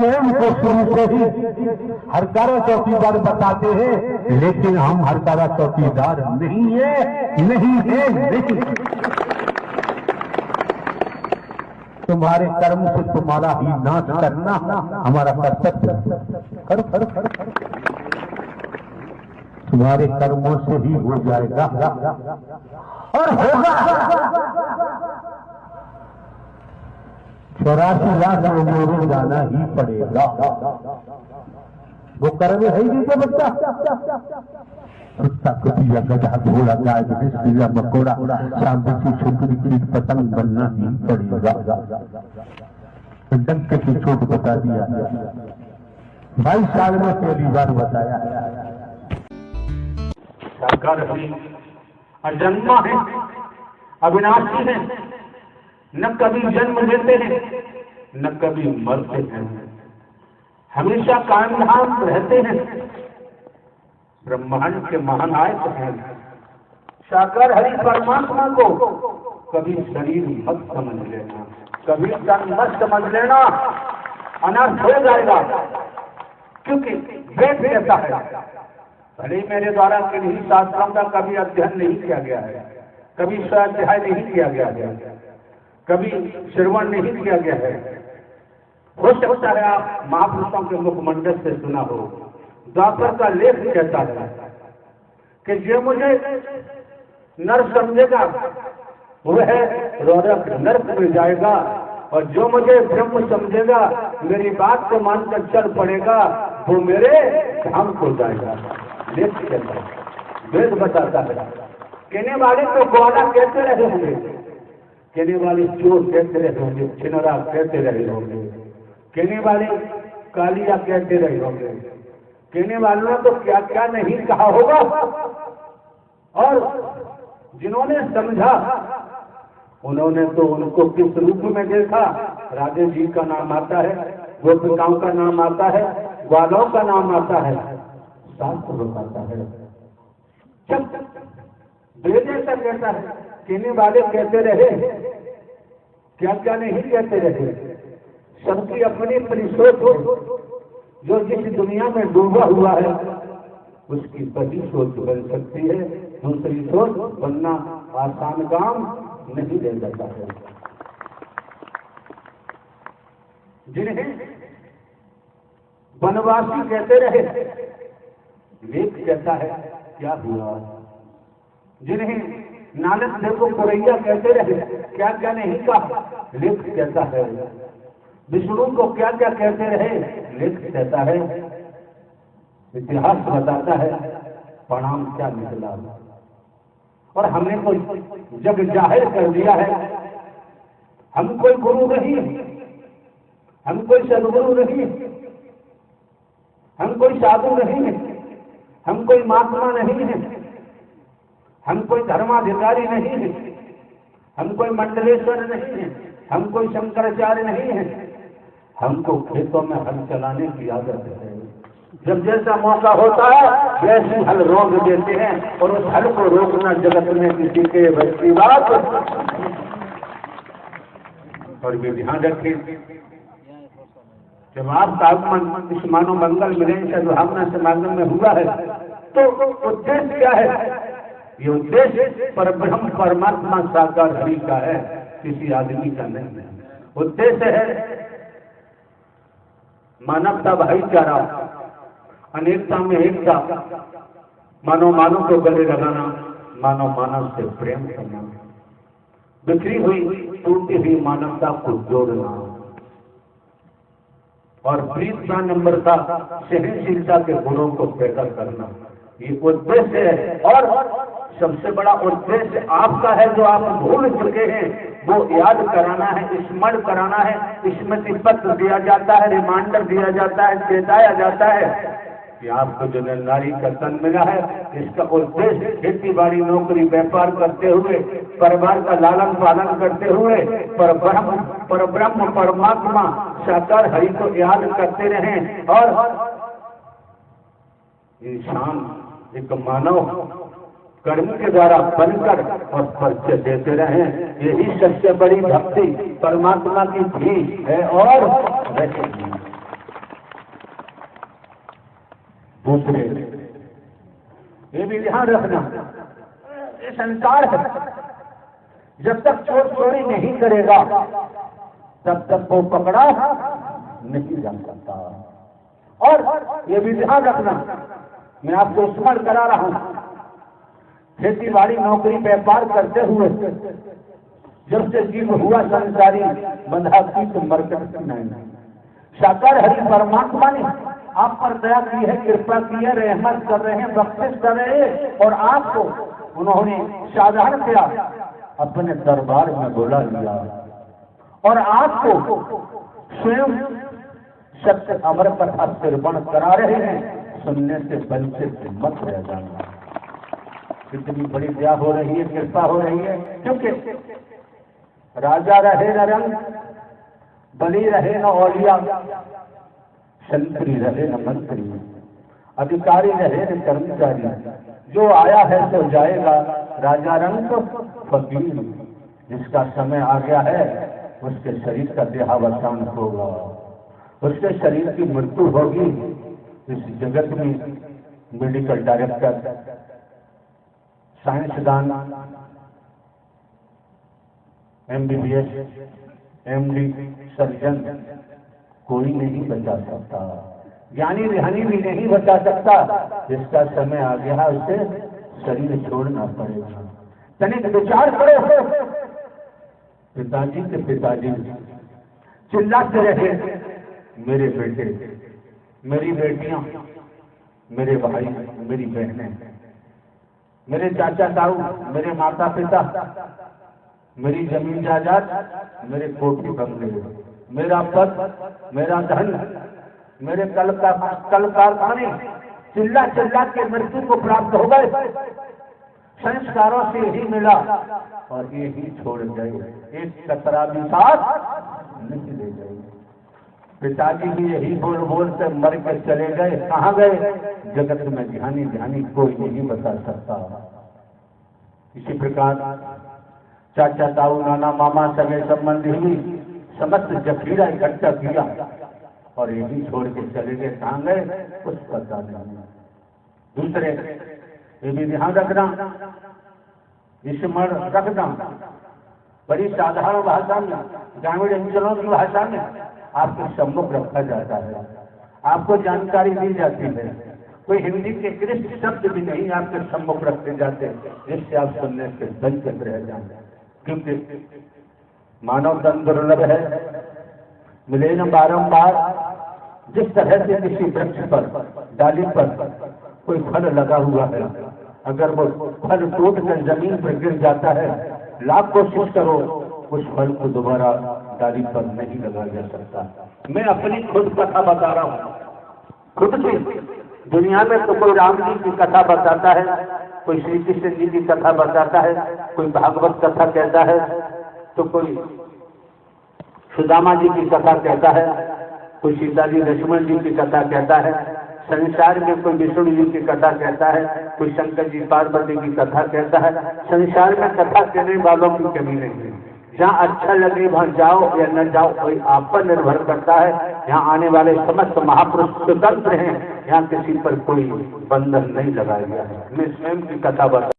प्रेम को शुरू से ही हर का चौकीदार बताते हैं, लेकिन हम हर का चौकीदार नहीं है, नहीं है, नहीं। तुम्हारे कर्म से तुम्हारा ही नाश करना हमारा कर्तव्य। करो करो करो करो, तुम्हारे कर्मों से ही हो जाएगा और होगा। 84 लाख लोगों को जाना ही पड़ेगा। वो कर्म है ही क्या बच्चा? कुत्ता कुतिया गधा घोड़ा गाय भैंस कीड़ा मकोड़ा सांप की छुपड़ी कीट पतंग बनना ही पड़ेगा। डंके की चोट बता दिया, 22 साल में पहली बार बताया। अजन्मा है, अविनाशी है, न कभी जन्म लेते हैं न कभी मरते हैं, हमेशा कायम धाम रहते हैं, ब्रह्मांड के महानायक हैं। साकार हरि परमात्मा को कभी शरीर मत समझ लेना, कभी तन मत समझ लेना, अनर्थ हो जाएगा। क्योंकि वेद कहता है, भले मेरे द्वारा किन्हीं शास्त्रों का कभी अध्ययन नहीं किया गया है, कभी स्वाध्याय नहीं किया गया है, कभी श्रवण नहीं किया गया है। हो सकता है आप महापुरुषों के मुखमंडल से सुना हो। द्वापर का लेख कहता है कि जो मुझे नर समझेगा वह नरक में जाएगा, और जो मुझे ब्रह्म समझेगा, मेरी बात को मानकर चल पड़ेगा, वो मेरे धाम को जाएगा। लेख कहता है, वेद बताता है। कहने वाले तो ग्वाला कहते रहे होंगे, कहने वाले चोर कहते रहे होंगे, छिनरा कहते रहे होंगे, कहने वाले कालिया कहते रहे होंगे, कहने वालों ने तो क्या क्या नहीं कहा होगा। और जिन्होंने समझा उन्होंने तो उनको किस रूप में देखा। राधे जी का नाम आता है, गोपिकाओं का नाम आता है, ग्वालों का नाम आता है, शास्त्र बताता है। जब वेद ऐसा कहता है, कहने वाले कहते रहे, क्या क्या नहीं कहते रहे। सबकी अपनी अपनी सोच है। जो जिस दुनिया में डूबा हुआ है उसकी वही सोच बन सकती है, दूसरी सोच बनना आसान काम नहीं ले जाता है। जिन्हें वनवासी कहते रहे, वेद कहता है क्या हुआ। जिन्हें नानक देव को कोरैया कहते रहे, क्या क्या नहीं कहा, लेख कहता है। विष्णु को क्या क्या कहते रहे, लेख कहता है। इतिहास बताता है परिणाम क्या निकला। और हमने कोई जग जाहिर कर दिया है। हम कोई गुरु नहीं, हम कोई सदगुरु नहीं, हम कोई साधु नहीं है, हम कोई महात्मा नहीं है, हम कोई धर्माधिकारी नहीं है, हम कोई मंडलेश्वर नहीं है, हम कोई शंकराचार्य नहीं है। हमको खेतों में हल चलाने की आदत है। जब जैसा मौका होता है वैसे हल रोक देते हैं, और उस हल को रोकना जगत में किसी के बस की बात। और ये ध्यान रखें, जब आपका आगमन इस मानव मंगल मिलन सद्भावना समागम में हुआ है तो उद्देश्य क्या है? ये उद्देश्य परब्रह्म परमात्मा साकार हरि का है, किसी आदमी का नहीं है। उद्देश्य है मानवता, भाईचारा, अनेकता में एकता, मानव मानव को गले लगाना, मानव मानव से प्रेम करना, बिखरी हुई टूटी हुई मानवता को जोड़ना, और प्रीतता, नम्रता, सहनशीलता के गुणों को पैदा करना, ये उद्देश्य है। और सबसे बड़ा उद्देश्य आपका है, जो आप भूल चुके हैं वो याद कराना है, स्मरण कराना है, स्मृति पत्र दिया जाता है, रिमाइंडर दिया जाता है, चेताया जाता है कि आपको जो नारी का तन मिला है, इसका उद्देश्य खेती बाड़ी, नौकरी, व्यापार करते हुए, परिवार का लालन पालन करते हुए परब्रह्म परमात्मा साकार हरि को याद करते रहें, और इंसान एक मानव कर्म के द्वारा बनकर और परिचय देते रहें। यही सबसे बड़ी भक्ति परमात्मा की भी है और रहेगी। दूसरे ये भी ध्यान रखना, ये संसार है, जब तक चोर चोरी नहीं करेगा तब तक वो पकड़ा नहीं जा सकता। और ये भी ध्यान रखना, मैं आपको स्मरण करा रहा हूं, खेती बाड़ी नौकरी व्यापार करते हुए जब से जीव हुआ संसारी बंधा की मरकत नहीं। साकार हरि परमात्मा ने आप पर दया की है, कृपा की है, रहमत कर रहे हैं, बख्शिश कर रहे हैं, और आपको उन्होंने साधारण किया, अपने दरबार में बुला लिया और आपको स्वयं सत्य अमर कथा श्रवण करा रहे हैं। सुनने से वंचित मत रह जाना। कितनी बड़ी दया हो रही है, कृपा हो रही है, क्योंकि राजा रहे न रंग, बली रहे न औलिया, संतरी रहे न मंत्री, अधिकारी रहे न कर्मचारी, जो आया है तो जाएगा, राजा रंग तो फकीर, जिसका समय आ गया है उसके शरीर का देहावसान होगा, उसके शरीर की मृत्यु होगी। इस जगत में मेडिकल डायरेक्टर, साइंसदान, MBBS, MD, सर्जन कोई नहीं बचा सकता, ज्ञानी ध्यानी भी नहीं बचा सकता। जिसका समय आ गया उसे शरीर छोड़ना पड़ेगा। तनिक विचार करो, पिताजी के पिताजी चिल्लाते रहे, मेरे बेटे, मेरी बेटियां, मेरे भाई, मेरी बहनें, मेरे चाचा ताऊ, मेरे माता पिता, मेरी जमीन जायदाद, मेरे कोठी बंगले, मेरा पद, मेरा धन, मेरे कल कारखाने चिल्ला चिल्ला के मृत्यु को प्राप्त हो गए। संस्कारों से ही मिला और ये ही छोड़ गए, एक कतरा भी साथ नहीं ले गए। पिताजी भी यही बोल बोल से मर के चले गए। कहाँ गए? जगत में ध्यानी ध्यानी कोई नहीं बता सकता। इसी प्रकार चाचा ताऊ नाना मामा सगे संबंधी भी समस्त जखीरा इकट्ठा किया और यही छोड़ के चले गए। कहाँ गए कुछ पता नहीं। दूसरे ये भी ध्यान रखना, स्मरण रखना, बड़ी साधारण भाषा में, ग्रामीण अंचलों की भाषा में आपके सम्मुख रखा जाता है, आपको जानकारी दी जाती है। कोई हिंदी के कृष्ण शब्द भी नहीं आपके सम्मुख रखे जाते जिससे आप सुनने से वंचित रह जाएंगे। क्योंकि मानव तन दुर्लभ है, मिले न बारंबार। जिस तरह से किसी वृक्ष पर, डाली पर कोई फल लगा हुआ है, अगर वो फल टूट कर जमीन पर गिर जाता है, लाख कोशिश करो उस फल को दोबारा डाली पर नहीं लगाया जा सकता। मैं अपनी खुद कथा बता रहा हूँ, खुद की। दुनिया में तो कोई राम जी की कथा बताता है, कोई श्री कृष्ण जी की कथा बताता है, कोई भागवत कथा कहता है, तो कोई सुदामा जी की कथा कहता है, कोई सीता जी लक्ष्मण जी की कथा कहता है। संसार में कोई विष्णु जी की कथा कहता है, कोई शंकर जी पार्वती की कथा कहता है। संसार में कथा कहने वालों की कमी नहीं है। जहाँ अच्छा लगे वहाँ जाओ या न जाओ, कोई आप पर निर्भर करता है। यहाँ आने वाले समस्त महापुरुष स्वतंत्र हैं, यहाँ किसी पर कोई बंधन नहीं लगाया गया है। मैं स्वयं की कथा बता